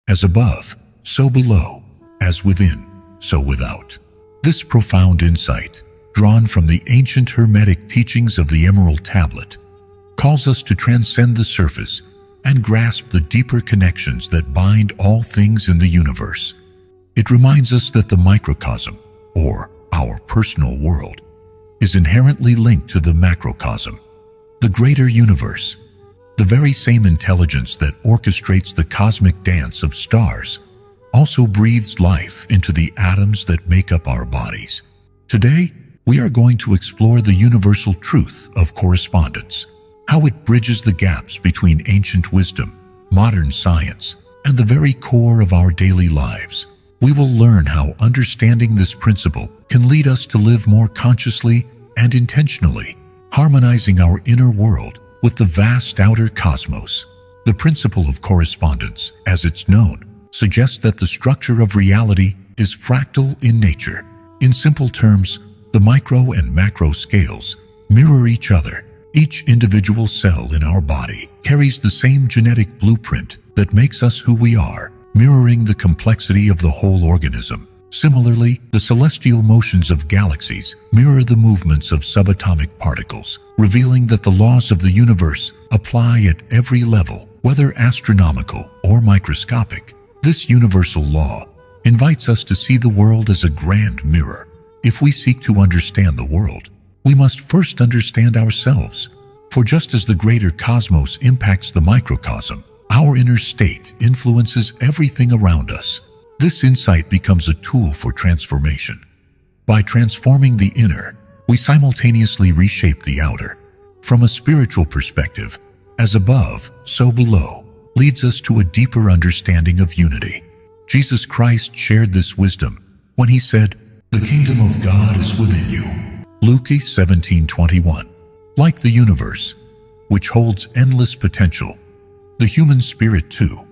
As above, so below. As within, so without. This profound insight, drawn from the ancient Hermetic teachings of the Emerald Tablet, calls us to transcend the surface and grasp the deeper connections that bind all things in the universe. It reminds us that the microcosm, or our personal world, is inherently linked to the macrocosm, the greater universe. The very same intelligence that orchestrates the cosmic dance of stars also breathes life into the atoms that make up our bodies. Today, we are going to explore the universal truth of correspondence, how it bridges the gaps between ancient wisdom, modern science, and the very core of our daily lives. We will learn how understanding this principle can lead us to live more consciously and intentionally, harmonizing our inner world with the vast outer cosmos. The principle of correspondence, as it's known, suggests that the structure of reality is fractal in nature. In simple terms, the micro and macro scales mirror each other. Each individual cell in our body carries the same genetic blueprint that makes us who we are, mirroring the complexity of the whole organism. Similarly, the celestial motions of galaxies mirror the movements of subatomic particles, revealing that the laws of the universe apply at every level, whether astronomical or microscopic. This universal law invites us to see the world as a grand mirror. If we seek to understand the world, we must first understand ourselves. For just as the greater cosmos impacts the microcosm, our inner state influences everything around us. This insight becomes a tool for transformation. By transforming the inner, we simultaneously reshape the outer. From a spiritual perspective, as above, so below, leads us to a deeper understanding of unity. Jesus Christ shared this wisdom when he said, "The kingdom of God is within you." Luke 17:21. Like the universe, which holds endless potential, the human spirit too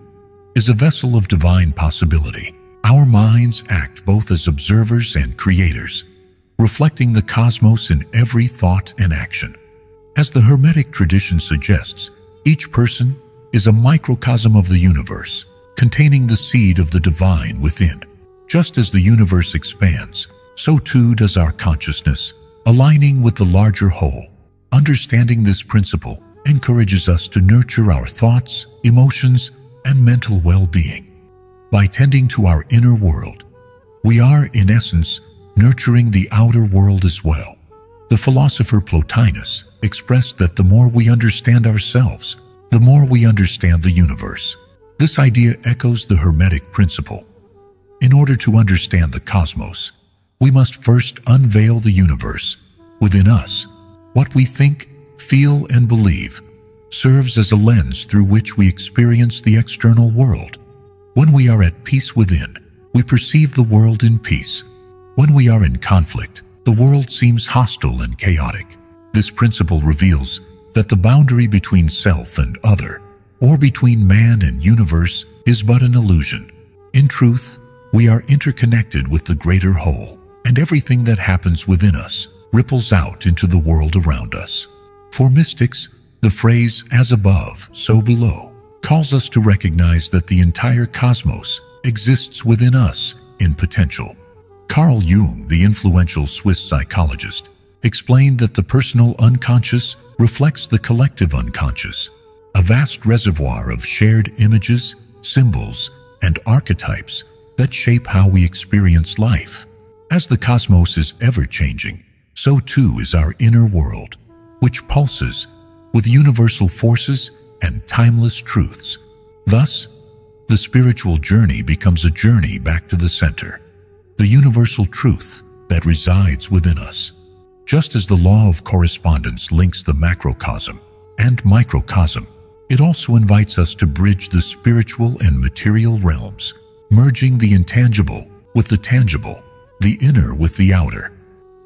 is a vessel of divine possibility. Our minds act both as observers and creators, reflecting the cosmos in every thought and action. As the Hermetic tradition suggests, each person is a microcosm of the universe, containing the seed of the divine within. Just as the universe expands, so too does our consciousness, aligning with the larger whole. Understanding this principle encourages us to nurture our thoughts, emotions, and mental well-being. By tending to our inner world, we are, in essence, nurturing the outer world as well. The philosopher Plotinus expressed that the more we understand ourselves, the more we understand the universe. This idea echoes the Hermetic principle. In order to understand the cosmos, we must first unveil the universe within us. What we think, feel, and believe serves as a lens through which we experience the external world. When we are at peace within, we perceive the world in peace. When we are in conflict, the world seems hostile and chaotic. This principle reveals that the boundary between self and other, or between man and universe, is but an illusion. In truth, we are interconnected with the greater whole, and everything that happens within us ripples out into the world around us. For mystics, the phrase "as above, so below" calls us to recognize that the entire cosmos exists within us in potential. Carl Jung, the influential Swiss psychologist, explained that the personal unconscious reflects the collective unconscious, a vast reservoir of shared images, symbols, and archetypes that shape how we experience life. As the cosmos is ever-changing, so too is our inner world, which pulses with universal forces and timeless truths. Thus, the spiritual journey becomes a journey back to the center, the universal truth that resides within us. Just as the law of correspondence links the macrocosm and microcosm, it also invites us to bridge the spiritual and material realms, merging the intangible with the tangible, the inner with the outer.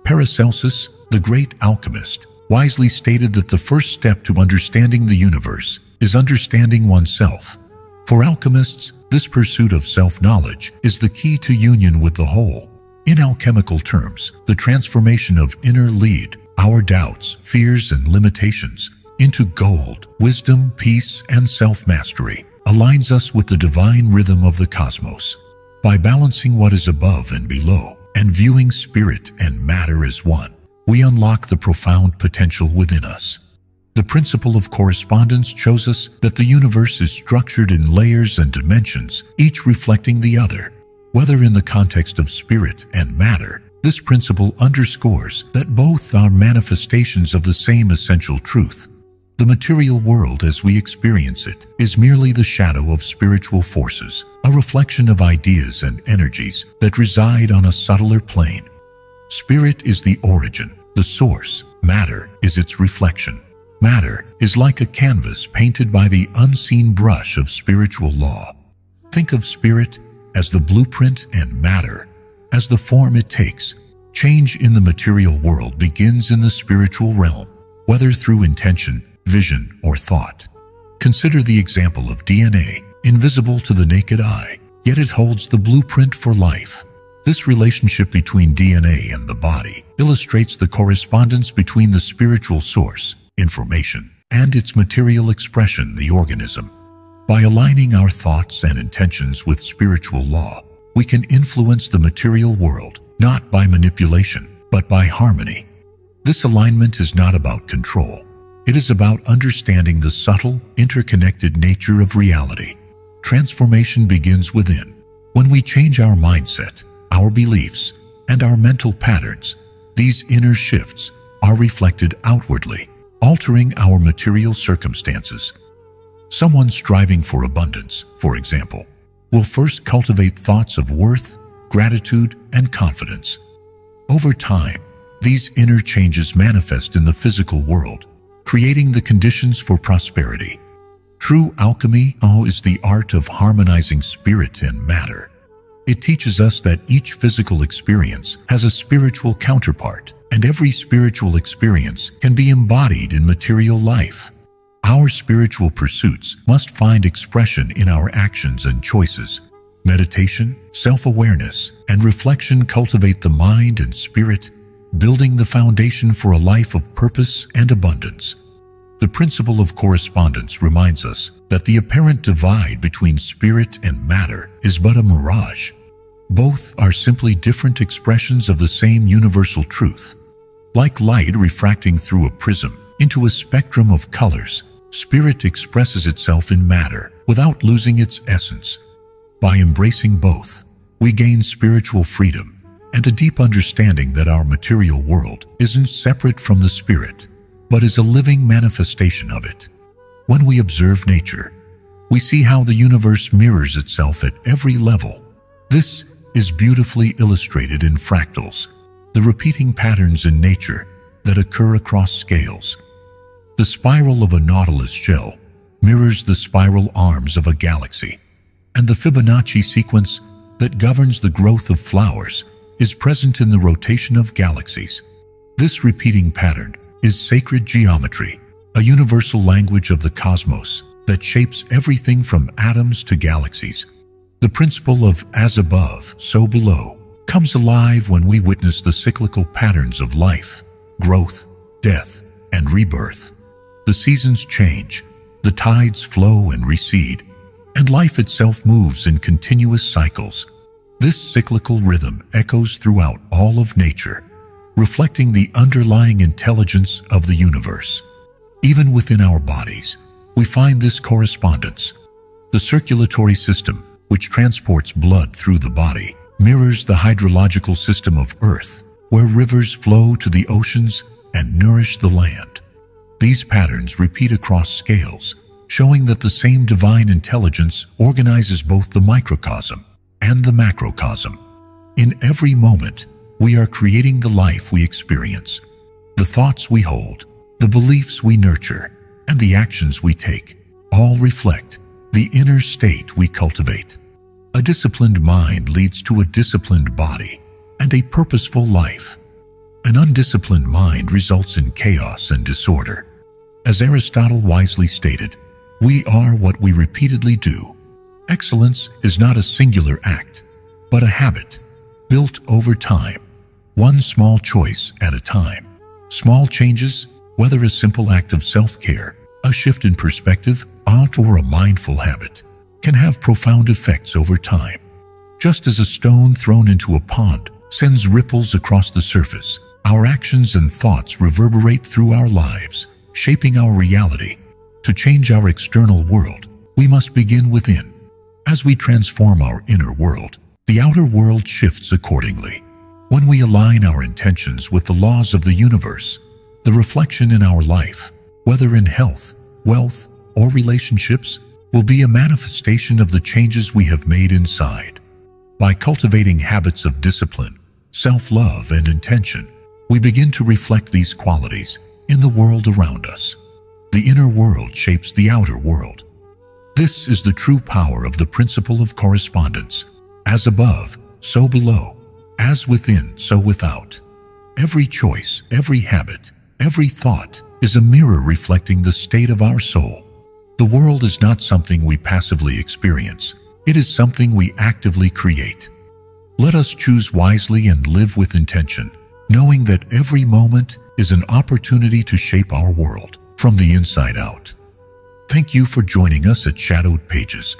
Paracelsus, the great alchemist, wisely stated that the first step to understanding the universe is understanding oneself. For alchemists, this pursuit of self-knowledge is the key to union with the whole. In alchemical terms, the transformation of inner lead, our doubts, fears, and limitations, into gold, wisdom, peace, and self-mastery, aligns us with the divine rhythm of the cosmos. By balancing what is above and below, and viewing spirit and matter as one, we unlock the profound potential within us. The principle of correspondence shows us that the universe is structured in layers and dimensions, each reflecting the other. Whether in the context of spirit and matter, this principle underscores that both are manifestations of the same essential truth. The material world as we experience it is merely the shadow of spiritual forces, a reflection of ideas and energies that reside on a subtler plane. Spirit is the origin, the source. Matter is its reflection. Matter is like a canvas painted by the unseen brush of spiritual law. Think of spirit as the blueprint and matter as the form it takes. Change in the material world begins in the spiritual realm, whether through intention, vision, or thought. Consider the example of DNA, invisible to the naked eye, yet it holds the blueprint for life. This relationship between DNA and the body illustrates the correspondence between the spiritual source, information, and its material expression, the organism. By aligning our thoughts and intentions with spiritual law, we can influence the material world, not by manipulation, but by harmony. This alignment is not about control. It is about understanding the subtle, interconnected nature of reality. Transformation begins within. When we change our mindset, our beliefs, and our mental patterns, these inner shifts are reflected outwardly, altering our material circumstances. Someone striving for abundance, for example, will first cultivate thoughts of worth, gratitude, and confidence. Over time, these inner changes manifest in the physical world, creating the conditions for prosperity. True alchemy is the art of harmonizing spirit and matter. It teaches us that each physical experience has a spiritual counterpart, and every spiritual experience can be embodied in material life. Our spiritual pursuits must find expression in our actions and choices. Meditation, self-awareness, and reflection cultivate the mind and spirit, building the foundation for a life of purpose and abundance. The principle of correspondence reminds us that the apparent divide between spirit and matter is but a mirage. Both are simply different expressions of the same universal truth. Like light refracting through a prism into a spectrum of colors, spirit expresses itself in matter without losing its essence. By embracing both, we gain spiritual freedom and a deep understanding that our material world isn't separate from the spirit, but is a living manifestation of it. When we observe nature, we see how the universe mirrors itself at every level. This is beautifully illustrated in fractals, the repeating patterns in nature that occur across scales. The spiral of a nautilus shell mirrors the spiral arms of a galaxy, and the Fibonacci sequence that governs the growth of flowers is present in the rotation of galaxies. This repeating pattern is sacred geometry, a universal language of the cosmos that shapes everything from atoms to galaxies. The principle of as above, so below comes alive when we witness the cyclical patterns of life, growth, death, and rebirth. The seasons change, the tides flow and recede, and life itself moves in continuous cycles. This cyclical rhythm echoes throughout all of nature, reflecting the underlying intelligence of the universe. Even within our bodies, we find this correspondence. The circulatory system, which transports blood through the body, mirrors the hydrological system of Earth, where rivers flow to the oceans and nourish the land. These patterns repeat across scales, showing that the same divine intelligence organizes both the microcosm and the macrocosm. In every moment, we are creating the life we experience. The thoughts we hold, the beliefs we nurture, and the actions we take all reflect the inner state we cultivate. A disciplined mind leads to a disciplined body and a purposeful life. An undisciplined mind results in chaos and disorder. As Aristotle wisely stated, we are what we repeatedly do. Excellence is not a singular act, but a habit built over time, one small choice at a time. Small changes, whether a simple act of self-care, a shift in perspective, or a mindful habit, can have profound effects over time. Just as a stone thrown into a pond sends ripples across the surface, our actions and thoughts reverberate through our lives, shaping our reality. To change our external world, we must begin within. As we transform our inner world, the outer world shifts accordingly. When we align our intentions with the laws of the universe, the reflection in our life, whether in health, wealth, or relationships, will be a manifestation of the changes we have made inside. By cultivating habits of discipline, self-love, and intention, we begin to reflect these qualities in the world around us. The inner world shapes the outer world. This is the true power of the principle of correspondence. As above, so below. As within, so without. Every choice, every habit, every thought is a mirror reflecting the state of our soul. The world is not something we passively experience. It is something we actively create. Let us choose wisely and live with intention, knowing that every moment is an opportunity to shape our world from the inside out. Thank you for joining us at Shadowed Pages.